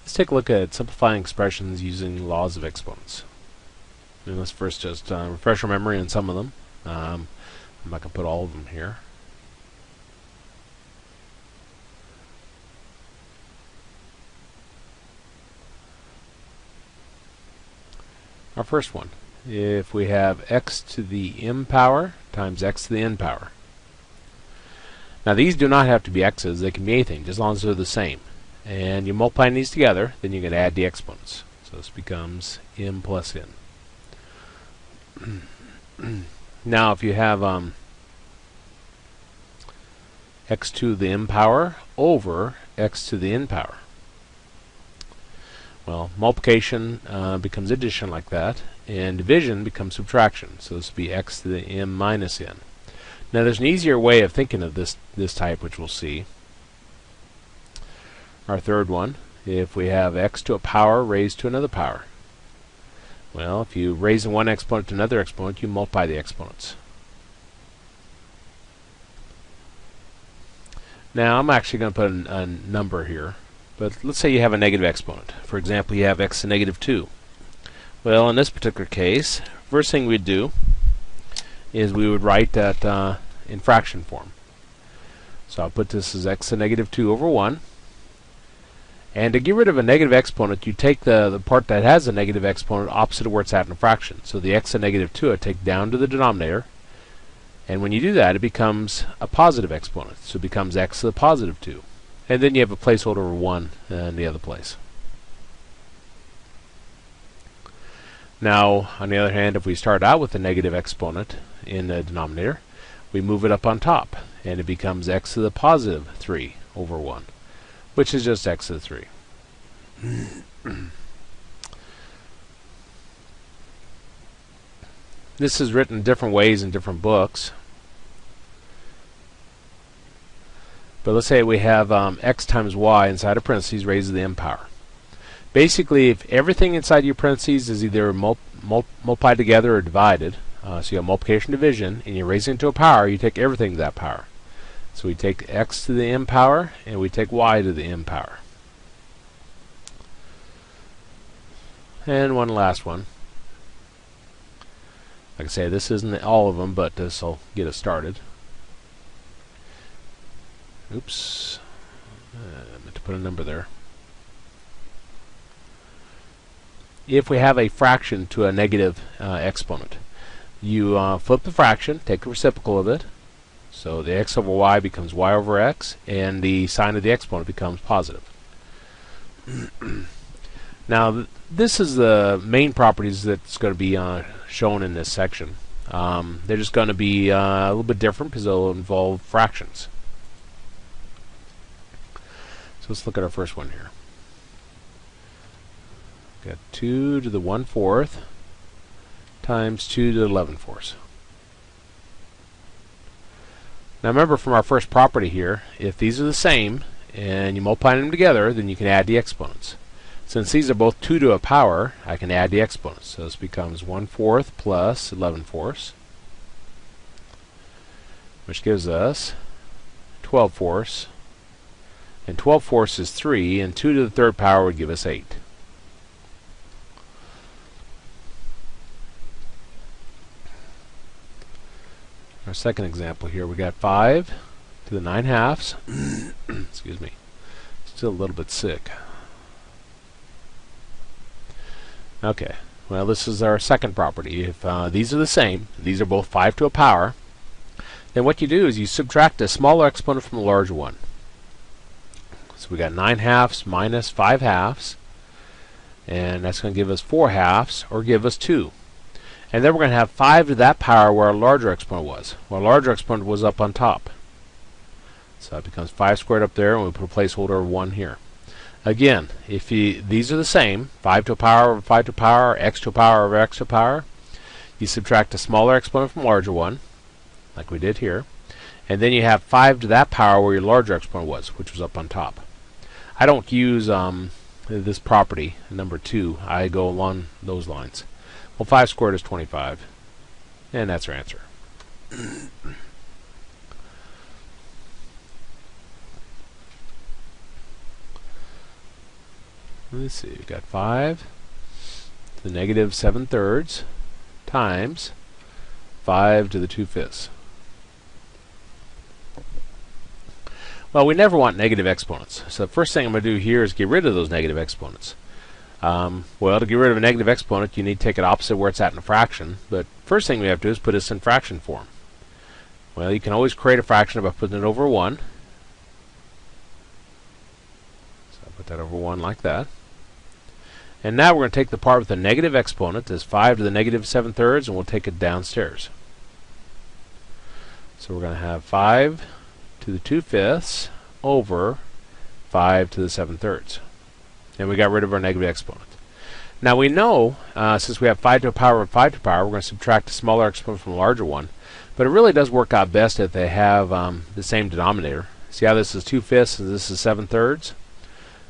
Let's take a look at simplifying expressions using laws of exponents. And let's first just refresh our memory on some of them. I'm not going to put all of them here. Our first one, if we have x to the m power times x to the n power. Now these do not have to be x's, they can be anything, just as long as they're the same. And you multiply these together, then you can add the exponents. So this becomes m plus n. Now if you have x to the m power over x to the n power, well, multiplication becomes addition like that, and division becomes subtraction. So this would be x to the m minus n. Now there's an easier way of thinking of this type, which we'll see. Our third one, if we have x to a power raised to another power. Well, if you raise one exponent to another exponent, you multiply the exponents. Now I'm actually going to put a number here. But let's say you have a negative exponent. For example, you have x to negative 2. Well, in this particular case, first thing we'd do is we would write that in fraction form. So I'll put this as x to negative 2 over 1. And to get rid of a negative exponent, you take the part that has a negative exponent opposite of where it's at in a fraction. So the x to negative 2 I take down to the denominator. And when you do that, it becomes a positive exponent. So it becomes x to the positive 2. And then you have a placeholder of 1 in the other place. Now, on the other hand, if we start out with a negative exponent in the denominator, we move it up on top, and it becomes x to the positive 3 over 1, which is just x to the 3. This is written different ways in different books. But let's say we have x times y inside of parentheses raised to the m power. Basically, if everything inside your parentheses is either multiplied together or divided, so you have multiplication division, and you're raising it to a power, you take everything to that power. So we take x to the m power, and we take y to the m power. And one last one. Like I say, this isn't all of them, but this will get us started. Oops, I meant to put a number there. If we have a fraction to a negative exponent, you flip the fraction, take the reciprocal of it, so the x over y becomes y over x, and the sign of the exponent becomes positive. Now this is the main properties that's going to be shown in this section. They're just going to be a little bit different because they'll involve fractions. Let's look at our first one here. Got 2 to the 1/4 times 2 to the 11/4. Now remember from our first property here, if these are the same and you multiply them together, then you can add the exponents. Since these are both 2 to a power, I can add the exponents. So this becomes 1/4 plus 11/4, which gives us 12/4. And 12/4 is 3, and 2 to the third power would give us 8. Our second example here, we got 5 to the 9/2. Excuse me. Still a little bit sick. Okay, well this is our second property. If these are the same, these are both 5 to a power, then what you do is you subtract a smaller exponent from a larger one. So we got 9/2 minus 5/2, and that's going to give us 4/2, or give us 2. And then we're going to have 5 to that power where our larger exponent was. Well, our larger exponent was up on top. So it becomes 5 squared up there, and we put a placeholder of 1 here. Again, if these are the same, 5 to a power over 5 to a power, or x to a power over x to a power, you subtract a smaller exponent from a larger one, like we did here, and then you have 5 to that power where your larger exponent was, which was up on top. I don't use this property, number 2. I go along those lines. Well, 5 squared is 25, and that's our answer. Let's see, we've got 5 to the negative 7/3 times 5 to the 2/5. Well, we never want negative exponents. So the first thing I'm going to do here is get rid of those negative exponents. Well, to get rid of a negative exponent, you need to take it opposite where it's at in a fraction. But first thing we have to do is put this in fraction form. Well, you can always create a fraction by putting it over 1. So I'll put that over 1 like that. And now we're going to take the part with the negative exponent, that's 5 to the negative 7/3, and we'll take it downstairs. So we're going to have 5 to the 2/5 over 5 to the 7/3. And we got rid of our negative exponent. Now we know, since we have 5 to the power of 5 to the power, we're going to subtract a smaller exponent from a larger one. But it really does work out best if they have the same denominator. See how this is 2/5 and this is 7/3?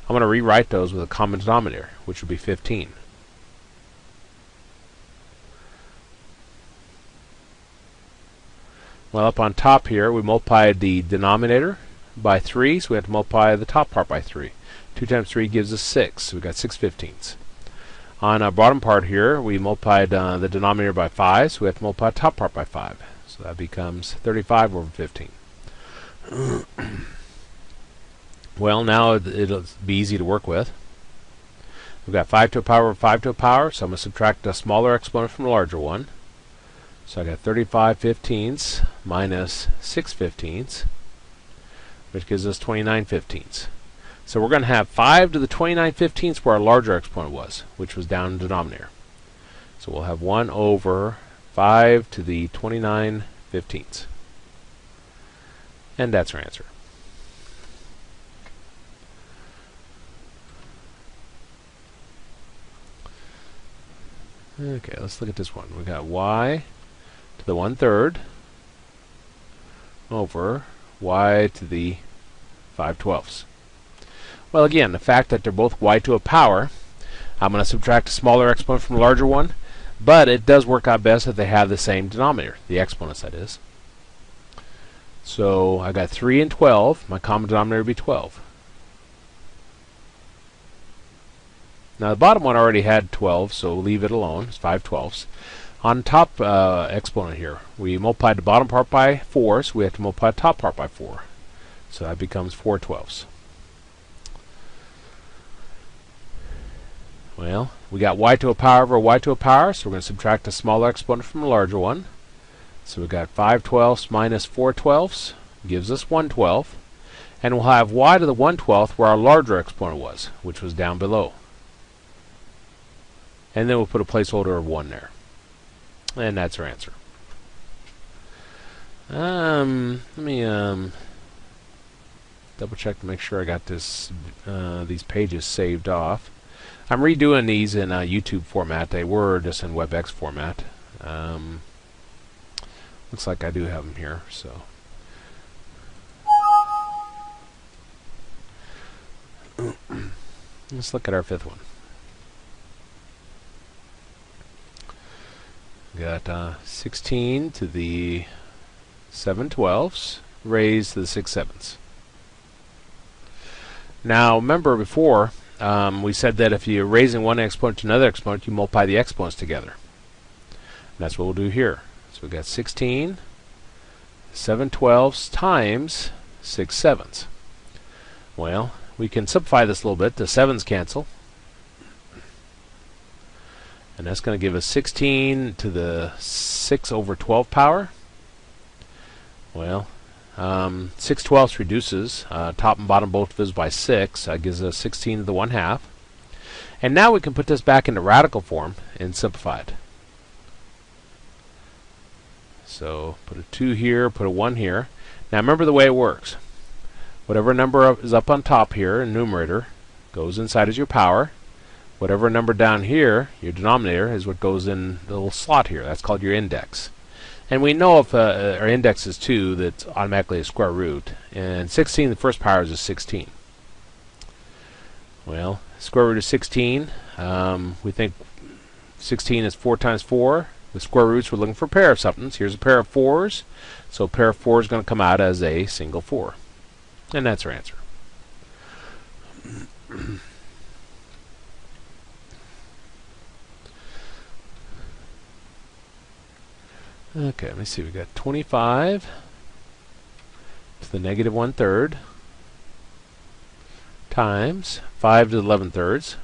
I'm going to rewrite those with a common denominator, which would be 15. Well, up on top here, we multiplied the denominator by 3, so we have to multiply the top part by 3. 2 times 3 gives us 6, so we've got 6/15. On our bottom part here, we multiplied the denominator by 5, so we have to multiply the top part by 5. So that becomes 35 over 15. Well, now it'll be easy to work with. We've got 5 to the power of 5 to the power, so I'm going to subtract a smaller exponent from a larger one. So I got 35/15 minus 6/15, which gives us 29/15. So we're going to have 5 to the 29/15 where our larger exponent was, which was down in the denominator. So we'll have 1 over 5 to the 29/15. And that's our answer. Okay, let's look at this one. We got y to the 1/3 over y to the 5/12. Well, again, the fact that they're both y to a power, I'm going to subtract a smaller exponent from a larger one, but it does work out best if they have the same denominator, the exponents that is. So I got 3 and 12. My common denominator would be 12. Now the bottom one already had 12, so we'll leave it alone. It's 5/12. On top exponent here, we multiplied the bottom part by 4, so we have to multiply the top part by 4. So that becomes 4/12. Well, we got y to a power over y to a power, so we're going to subtract a smaller exponent from a larger one. So we've got 5/12 minus 4/12 gives us 1/12. And we'll have y to the 1/12 where our larger exponent was, which was down below. And then we'll put a placeholder of 1 there. And that's our answer. Let me double check to make sure I got this these pages saved off. I'm redoing these in YouTube format. They were just in WebEx format. Looks like I do have them here. So let's look at our fifth one. Got 16 to the 7/12 raised to the 6/7. Now remember before we said that if you're raising one exponent to another exponent, you multiply the exponents together. And that's what we'll do here. So we've got 16 7/12 times 6/7. Well, we can simplify this a little bit. The 7's cancel. And that's going to give us 16 to the 6/12 power. Well, 6/12 reduces. Top and bottom both divisible by 6. That gives us 16 to the 1/2. And now we can put this back into radical form and simplify it. So put a 2 here, put a 1 here. Now remember the way it works. Whatever number is up on top here in numerator goes inside as your power. Whatever number down here, your denominator, is what goes in the little slot here. That's called your index. And we know if our index is 2, that's automatically a square root. And 16, the first power is just 16. Well, square root of 16, we think 16 is 4 times 4. With square roots, we're looking for a pair of somethings. Here's a pair of 4s. So a pair of 4 is going to come out as a single 4. And that's our answer. Okay, let me see. We got 25 to the negative 1/3 times 5 to the 11/3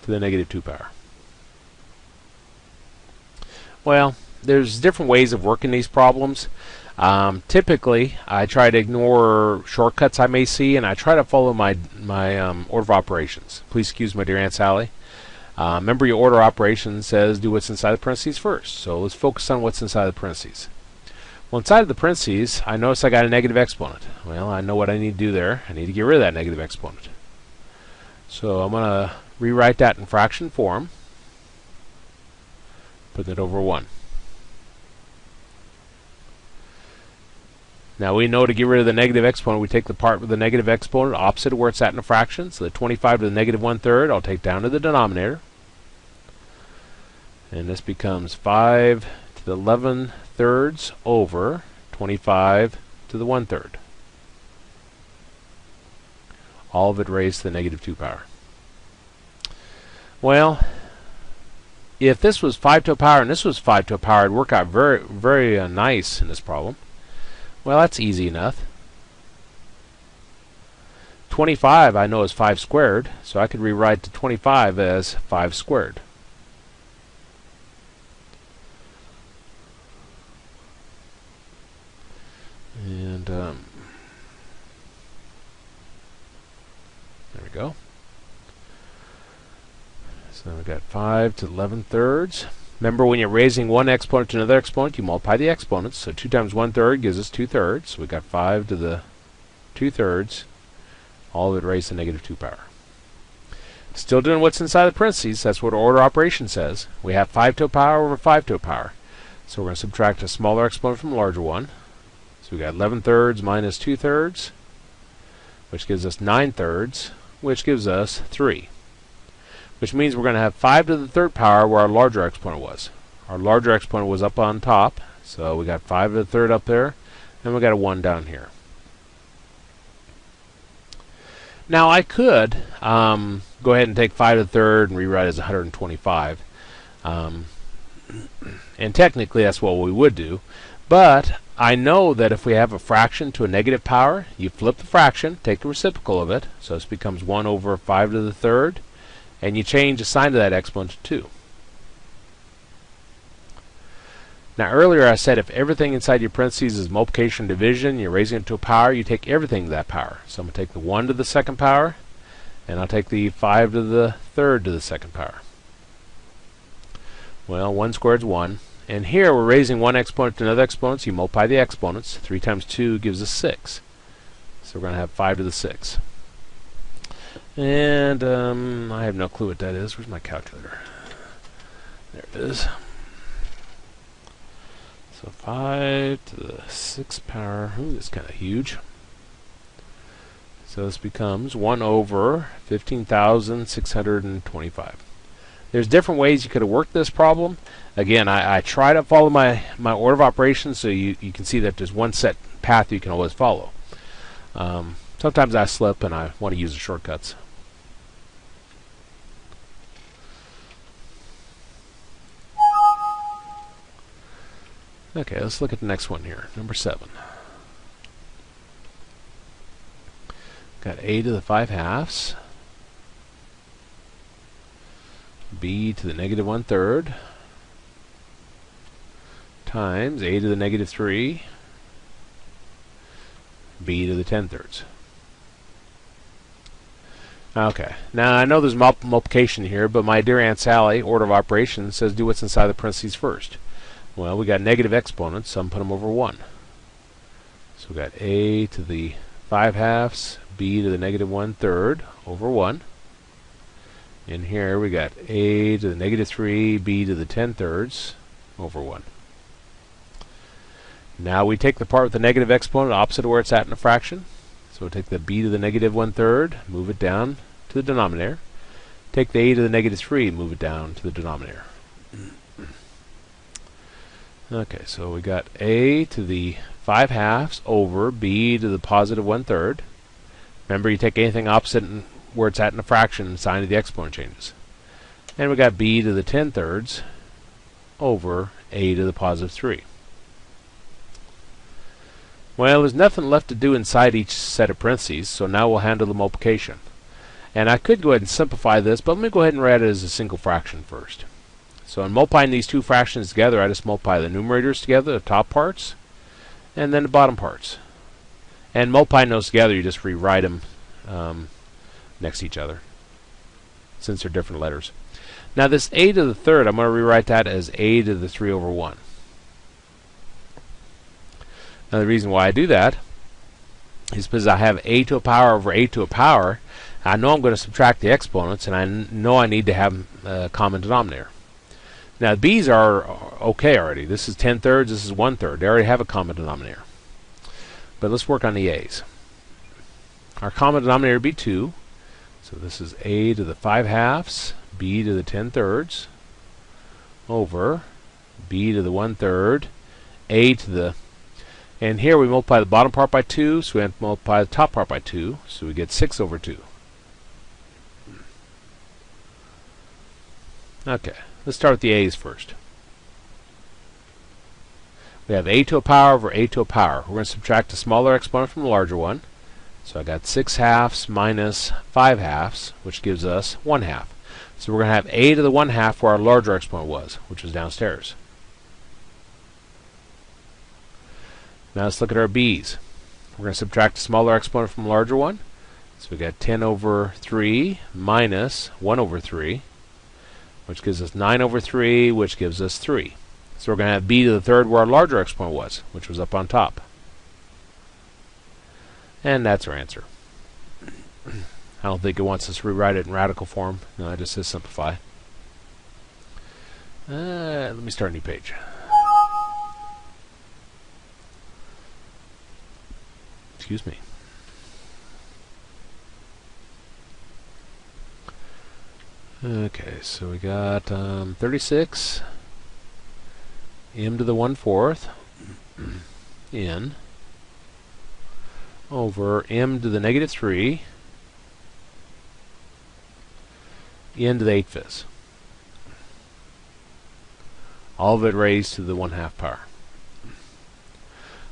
to the negative 2 power. Well, there's different ways of working these problems. Typically, I try to ignore shortcuts I may see, and I try to follow my order of operations. Please excuse my dear Aunt Sally. Remember, your order of operations says do what's inside the parentheses first. So let's focus on what's inside the parentheses. Well, inside of the parentheses, I notice I got a negative exponent. Well, I know what I need to do there. I need to get rid of that negative exponent. So I'm going to rewrite that in fraction form, put it over 1. Now we know to get rid of the negative exponent, we take the part with the negative exponent opposite of where it's at in a fraction. So the 25 to the negative 1/3, I'll take down to the denominator. And this becomes 5 to the 11/3 over 25 to the 1/3. All of it raised to the negative 2 power. Well, if this was 5 to a power and this was 5 to a power, it'd work out very, very nice in this problem. Well, that's easy enough. 25 I know is 5 squared, so I could rewrite the 25 as 5 squared. And there we go. So we got 5 to 11/3. Remember, when you're raising one exponent to another exponent, you multiply the exponents. So 2 times 1/3 gives us 2/3. So we got 5 to the 2/3. All of it raised to negative 2 power. Still doing what's inside the parentheses. That's what order operation says. We have 5 to a power over 5 to a power. So we're going to subtract a smaller exponent from a larger one. So we got 11/3 minus 2/3, which gives us 9/3, which gives us 3. Which means we're going to have 5 to the 3rd power where our larger exponent was. Our larger exponent was up on top, so we got 5 to the 3rd up there, and we got a 1 down here. Now I could go ahead and take 5 to the 3rd and rewrite it as 125. And technically that's what we would do, but I know that if we have a fraction to a negative power, you flip the fraction, take the reciprocal of it, so this becomes 1 over 5 to the 3rd, and you change the sign to that exponent to 2. Now earlier I said if everything inside your parentheses is multiplication and division, you're raising it to a power, you take everything to that power. So I'm going to take the 1 to the 2nd power, and I'll take the 5 to the 3rd to the 2nd power. Well, 1 squared is 1. And here we're raising one exponent to another exponent, so you multiply the exponents. 3 times 2 gives us 6. So we're going to have 5 to the 6. And I have no clue what that is. Where's my calculator? There it is. So 5 to the 6th power. Ooh, that's kind of huge. So this becomes 1 over 15,625. There's different ways you could have worked this problem. Again, I try to follow my order of operations so you can see that there's one set path you can always follow. Sometimes I slip and I want to use the shortcuts. Okay, let's look at the next one here, number 7. Got a to the 5/2, b to the negative 1/3, times a to the negative 3, b to the 10/3. Okay, now I know there's multiplication here, but my dear Aunt Sally, order of operations, says do what's inside the parentheses first. Well, we got negative exponents, so I'm putting them over 1. So we got a to the 5/2, b to the negative 1/3 over 1. And here we got a to the negative 3, b to the 10/3 over 1. Now we take the part with the negative exponent opposite of where it's at in a fraction. So we'll take the b to the negative 1/3, move it down to the denominator. Take the a to the negative 3, move it down to the denominator. Okay, so we got a to the 5/2 over b to the positive 1/3. Remember, you take anything opposite where it's at in a fraction, and sign of the exponent changes. And we got b to the 10/3 over a to the positive 3. Well, there's nothing left to do inside each set of parentheses, so now we'll handle the multiplication. And I could go ahead and simplify this, but let me go ahead and write it as a single fraction first. So in multiplying these two fractions together, I just multiply the numerators together, the top parts, and then the bottom parts. And multiplying those together, you just rewrite them next to each other, since they're different letters. Now this a to the third, I'm going to rewrite that as a to the 3 over 1. Now the reason why I do that is because I have a to a power over a to a power. I know I'm going to subtract the exponents, and I know I need to have a common denominator. Now b's are okay already. This is 10 thirds, this is 1/3. They already have a common denominator. But let's work on the a's. Our common denominator would be 2. So this is a to the 5/2, b to the 10 thirds, over b to the 1/3, a to the... And here we multiply the bottom part by 2, so we have to multiply the top part by 2, so we get 6 over 2. Okay, let's start with the a's first. We have a to a power over a to a power. We're going to subtract the smaller exponent from the larger one. So I got 6/2 minus 5/2, which gives us 1/2. So we're going to have a to the 1/2 where our larger exponent was, which was downstairs. Now let's look at our b's. We're going to subtract the smaller exponent from the larger one. So we got 10 over 3 minus 1 over 3, which gives us 9 over 3, which gives us 3. So we're going to have b to the third where our larger exponent was, which was up on top. And that's our answer. I don't think it wants us to rewrite it in radical form. No, it just says simplify. Let me start a new page. Excuse me. Okay, so we got 36 m to the 1/4 n over m to the negative 3 n to the 8/5. All of it raised to the 1/2 power.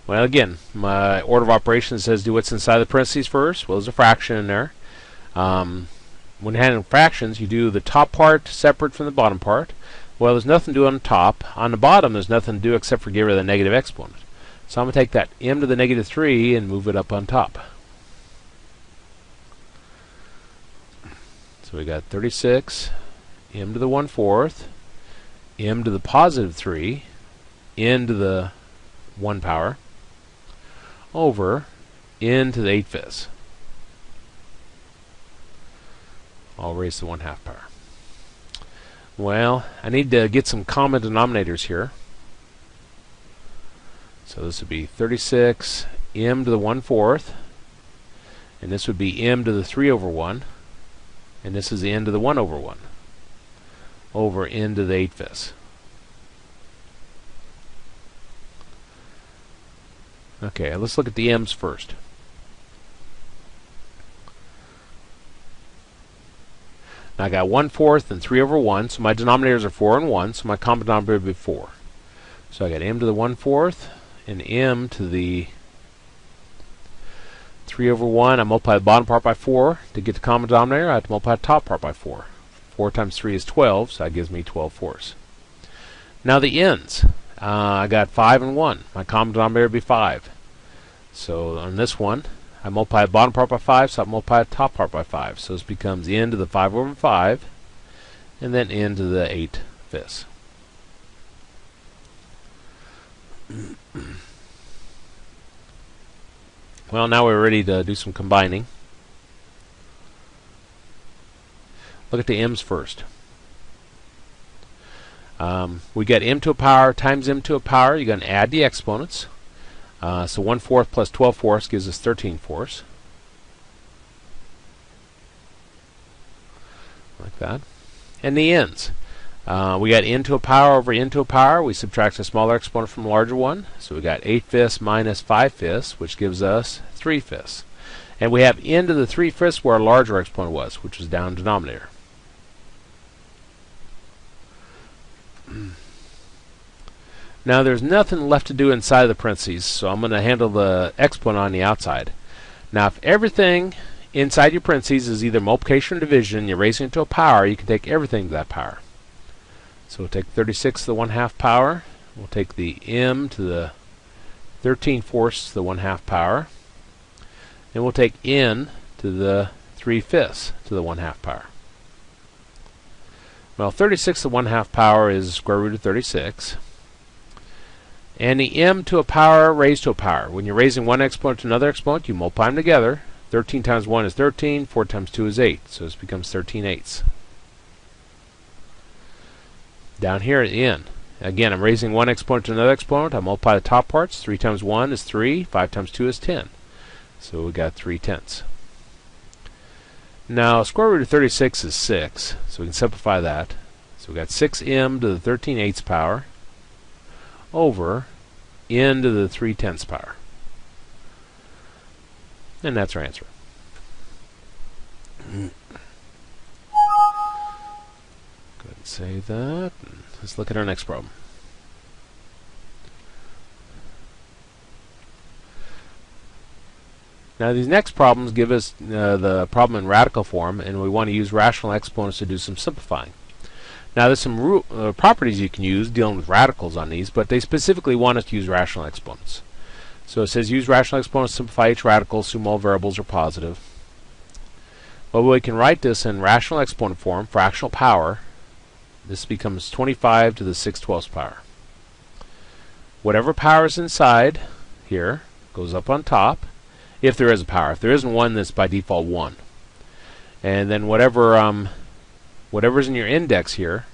Well, again, my order of operations says do what's inside the parentheses first. Well, there's a fraction in there. When handling fractions, you do the top part separate from the bottom part. Well, there's nothing to do on the top. On the bottom, there's nothing to do except for get rid of the negative exponent. So I'm going to take that m to the negative 3 and move it up on top. So we got 36 m to the 1/4, m to the positive 3, n to the 1 power, over n to the 8/5. All raised to 1/2 power. Well, I need to get some common denominators here. So this would be 36 m to the 1/4, and this would be m to the 3 over 1, and this is the n to the 1 over 1, over n to the 8/5. Okay, let's look at the m's first. Now I got 1/4 and 3 over 1, so my denominators are 4 and 1, so my common denominator would be 4. So I got m to the 1/4 and m to the 3 over 1. I multiply the bottom part by 4 to get the common denominator. I have to multiply the top part by 4. 4 times 3 is 12, so that gives me 12/4. Now the n's. I got 5 and 1. My common denominator would be 5. So on this one, I multiply the bottom part by 5, so I multiply the top part by 5. So this becomes n to the 5 over 5, and then n to the 8/5. Well, now we're ready to do some combining. Look at the m's first. We got m to a power times m to a power. You're going to add the exponents. So 1/4 plus 12/4 gives us 13/4. Like that. And the n's. We got n to a power over n to a power. We subtract a smaller exponent from a larger one. So we got 8/5 minus 5/5, which gives us 3/5. And we have n to the 3/5 where our larger exponent was, which was down denominator. Now there's nothing left to do inside the parentheses, so I'm going to handle the exponent on the outside. Now if everything inside your parentheses is either multiplication or division, you're raising it to a power, you can take everything to that power. So we'll take 36 to the 1/2 power. We'll take the m to the 13/4 to the 1/2 power. And we'll take n to the 3/5 to the 1/2 power. Well, 36 to the 1/2 power is square root of 36. And the m to a power raised to a power. When you're raising one exponent to another exponent, you multiply them together. 13 times 1 is 13, 4 times 2 is 8. So this becomes 13/8. Down here at n, again, I'm raising one exponent to another exponent. I multiply the top parts. 3 times 1 is 3, 5 times 2 is 10. So we got 3/10. Now, square root of 36 is 6, so we can simplify that. So we got 6m to the 13/8 power over n to the 3/10 power. And that's our answer. Go ahead and save that. Let's look at our next problem. Now these next problems give us the problem in radical form, and we want to use rational exponents to do some simplifying. Now there's some properties you can use dealing with radicals on these, but they specifically want us to use rational exponents. So it says use rational exponents to simplify each radical, assume all variables are positive. Well, we can write this in rational exponent form, fractional power. This becomes 25 to the 6/12 power. Whatever power is inside here goes up on top, if there is a power. If there isn't one, that's by default 1. And then whatever's in your index here,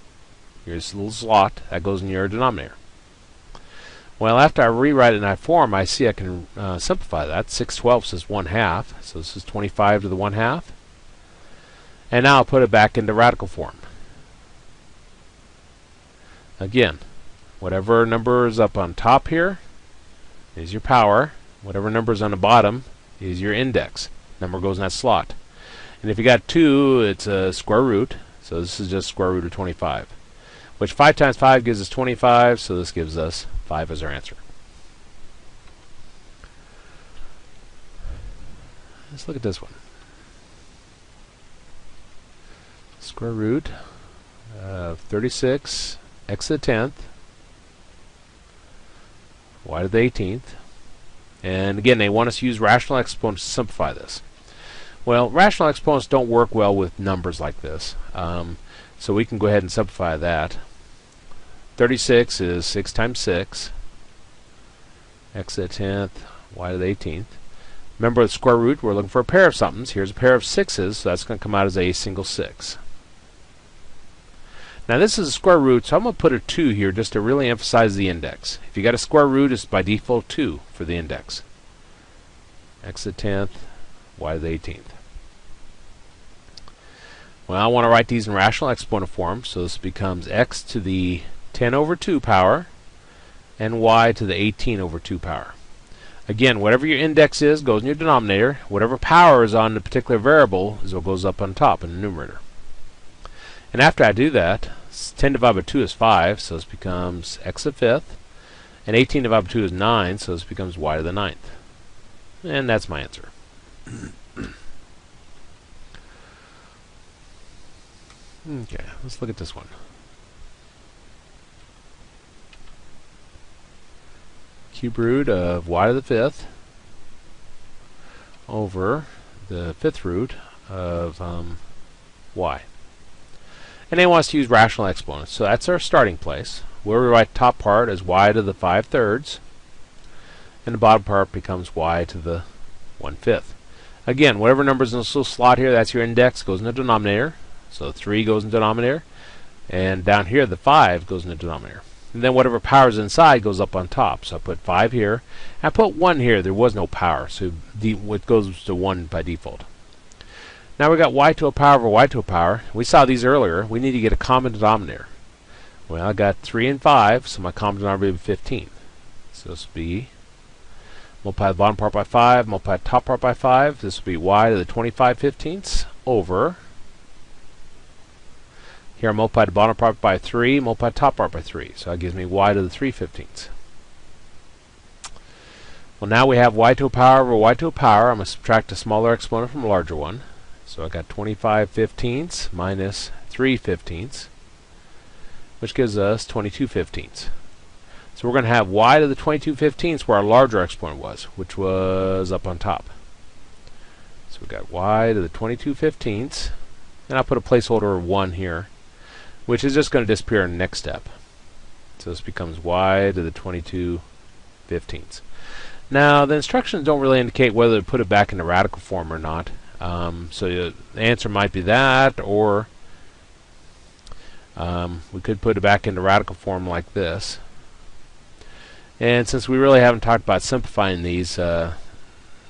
here's a little slot, that goes in your denominator. Well, after I rewrite it in that form, I see I can simplify that. 6/12 is 1/2, so this is 25 to the 1/2. And now I'll put it back into radical form. Again, whatever number is up on top here is your power. Whatever number is on the bottom is your index. Number goes in that slot. And if you got 2, it's a square root, so this is just square root of 25. Which 5 times 5 gives us 25, so this gives us 5 as our answer. Let's look at this one. Square root of 36 x to the 10th, y to the 18th. And again, they want us to use rational exponents to simplify this. Well, rational exponents don't work well with numbers like this. So we can go ahead and simplify that. 36 is 6 times 6, x to the 10th, y to the 18th. Remember the square root, we're looking for a pair of somethings. Here's a pair of 6's, so that's going to come out as a single 6. Now this is a square root, so I'm going to put a 2 here just to really emphasize the index. If you got a square root, it's by default 2 for the index. X to the 10th, y to the 18th. Well, I want to write these in rational exponent form, so this becomes x to the 10 over 2 power and y to the 18 over 2 power. Again, whatever your index is goes in your denominator. Whatever power is on the particular variable is what goes up on top in the numerator. And after I do that, 10 divided by 2 is 5, so this becomes x to the 5th. And 18 divided by 2 is 9, so this becomes y to the 9th. And that's my answer. Okay, let's look at this one. Cube root of y to the 5th over the 5th root of y. And they want us to use rational exponents. So that's our starting place, where we write the top part as y to the 5/3, and the bottom part becomes y to the 1/5. Again, whatever number's in this little slot here, that's your index, goes in the denominator. So 3 goes in the denominator, and down here the 5 goes in the denominator. And then whatever power is inside goes up on top. So I put 5 here. I put 1 here. There was no power, so it goes to 1 by default. Now we got y to a power over y to a power. We saw these earlier. We need to get a common denominator. Well, I got 3 and 5, so my common denominator will be 15. So this will be multiply the bottom part by 5, multiply the top part by 5. This will be y to the 25/15 over Here I multiply the bottom part by 3, multiply the top part by 3. So that gives me y to the 3/15. Well, now we have y to a power over y to a power. I'm going to subtract a smaller exponent from a larger one. So I got 25/15 minus 3/15, which gives us 22/15. So we're going to have y to the 22/15 where our larger exponent was, which was up on top. So we've got y to the 22/15, and I'll put a placeholder of 1 here, which is just going to disappear in the next step. So this becomes y to the 22/15. Now, the instructions don't really indicate whether to put it back in the radical form or not. So the answer might be that, or we could put it back into radical form like this. And since we really haven't talked about simplifying these, then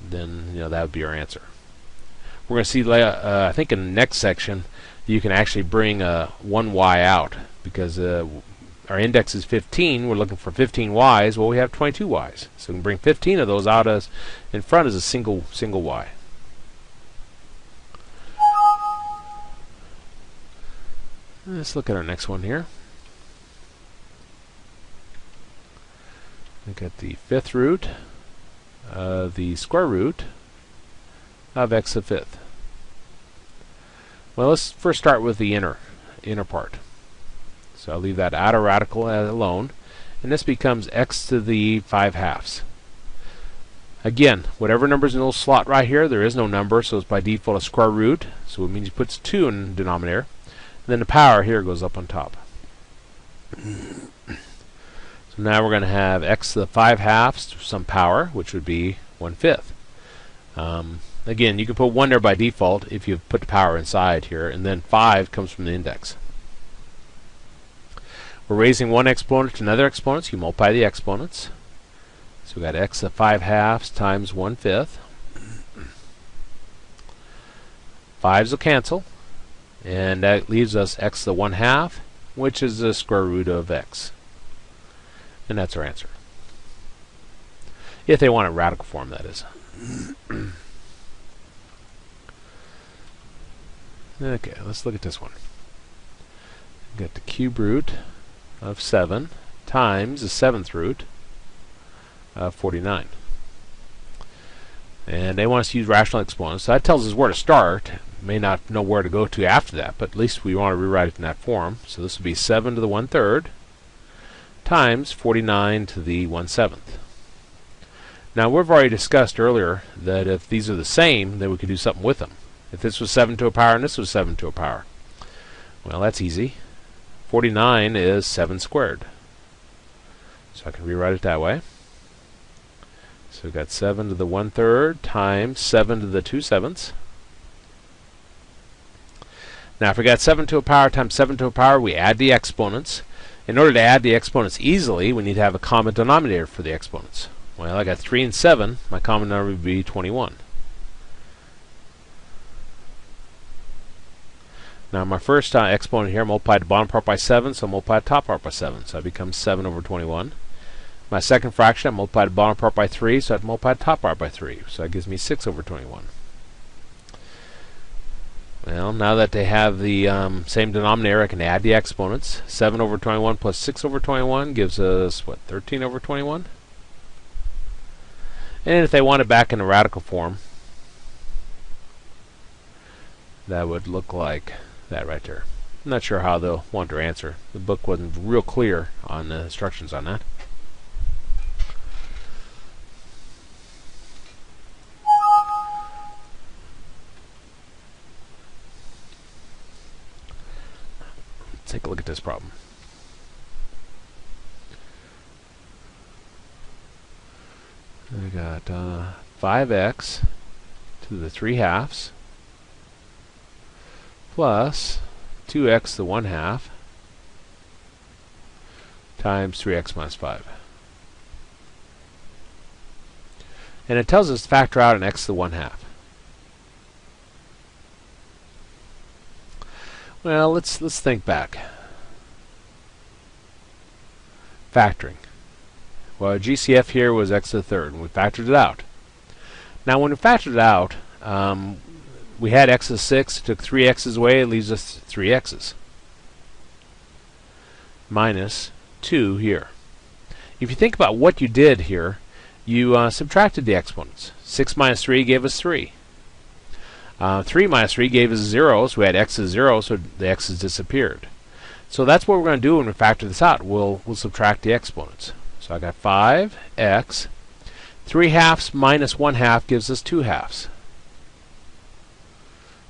that would be our answer. We're going to see, I think in the next section, you can actually bring 1y out, because our index is 15. We're looking for 15 y's. Well, we have 22 y's, so we can bring 15 of those out as in front as a single y. Let's look at our next one here. Look at the 5th root of the square root of x to the 5th. Well, let's first start with the inner part. So I'll leave that outer radical alone, and this becomes x to the 5/2. Again, whatever number's in the little slot right here, there is no number, so it's by default a square root, so it means you put 2 in the denominator. And then the power here goes up on top. So now we're going to have x to the 5/2, some power, which would be 1/5. Again, you can put 1 there by default if you put the power inside here, and then 5 comes from the index. We're raising one exponent to another exponent, so you multiply the exponents. So we've got x to the 5/2 times 1/5. 5's will cancel, and that leaves us x to the 1/2, which is the square root of x. And that's our answer. If they want a radical form, that is. Okay, let's look at this one. We've got the cube root of 7 times the 7th root of 49. And they want us to use rational exponents. So that tells us where to start. May not know where to go to after that, but at least we want to rewrite it in that form. So this would be 7 to the 1/3 times 49 to the 1/7. Now, we've already discussed earlier that if these are the same, then we could do something with them. If this was 7 to a power and this was 7 to a power, well, that's easy. 49 is 7 squared. So I can rewrite it that way. So we've got 7 to the 1/3 times 7 to the 2/7. Now, if we got 7 to a power times 7 to a power, we add the exponents. In order to add the exponents easily, we need to have a common denominator for the exponents. Well, I got 3 and 7. My common number would be 21. Now, my first exponent here, multiplied the bottom part by 7, so I multiply the top part by 7. So it becomes 7 over 21. My second fraction, I multiply the bottom part by 3, so I multiply the top part by 3. So that gives me 6 over 21. Well, now that they have the same denominator, I can add the exponents. 7 over 21 plus 6 over 21 gives us, what, 13 over 21? And if they want it back in the radical form, that would look like that right there. I'm not sure how they'll want their answer. The book wasn't real clear on the instructions on that. Let's take a look at this problem. We got 5x to the 3/2 plus 2x to the 1/2 times 3x minus 5. And it tells us to factor out an x to the 1/2. Well, let's think back. Factoring. Well, our GCF here was x to the 3rd, and we factored it out. Now, when we factored it out, we had x to the 6, took 3 x's away, it leaves us 3 x's. minus 2 here. If you think about what you did here, you subtracted the exponents. 6 minus 3 gave us 3. 3 minus 3 gave us 0, so we had x is 0, so the x's disappeared. So that's what we're going to do when we factor this out. We'll subtract the exponents. So I got 5x. 3 halves minus 1 half gives us 2 halves.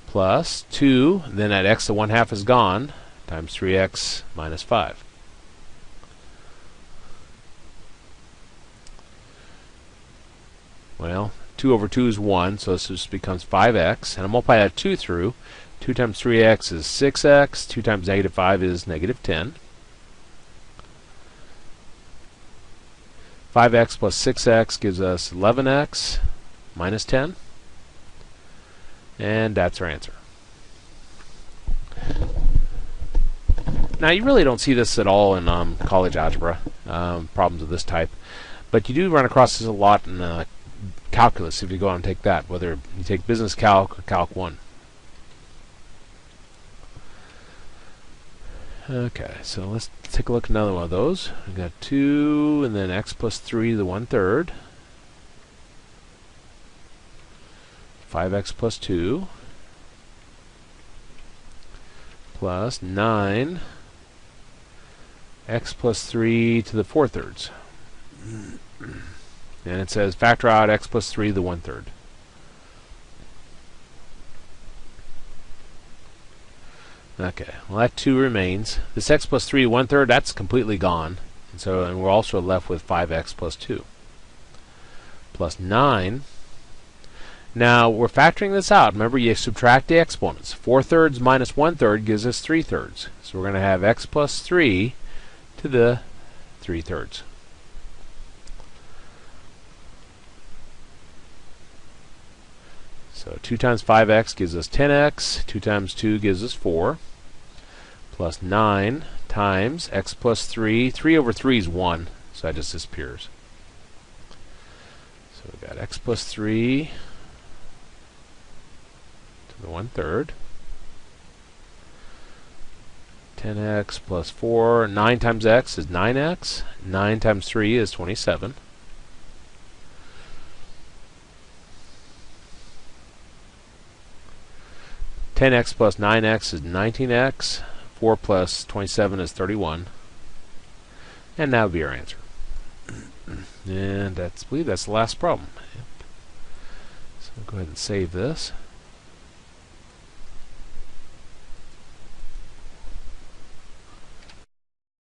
Plus 2, then that x to 1 half is gone, times 3x minus 5. Well, 2 over 2 is 1, so this just becomes 5x. And I multiply that 2 through. 2 times 3x is 6x. 2 times negative 5 is negative 10. 5x plus 6x gives us 11x minus 10. And that's our answer. Now, you really don't see this at all in college algebra, problems of this type. But you do run across this a lot in calculus if you go out and take that, whether you take business calc or calc 1. Okay, so let's take a look at another one of those. We've got 2 and then x plus 3 to the 1/3. 5x plus 2 plus 9 x plus 3 to the 4/3. And it says factor out x plus 3 to the 1/3. Okay, well that 2 remains. This x plus 3 to 1/3, that's completely gone. And we're also left with 5x plus 2. Plus 9. Now, we're factoring this out. Remember, you subtract the exponents. 4/3 minus 1/3 gives us 3/3. So we're going to have x plus 3 to the 3/3. So 2 times 5x gives us 10x. 2 times 2 gives us 4. Plus 9 times x plus 3. 3 over 3 is 1, so that just disappears. So we've got x plus 3 to the 1/3. 10x plus 4. 9 times x is 9x. 9 times 3 is 27. 10x plus 9x is 19x. 4 plus 27 is 31. And that would be our answer. And I believe that's the last problem. Yep. So go ahead and save this.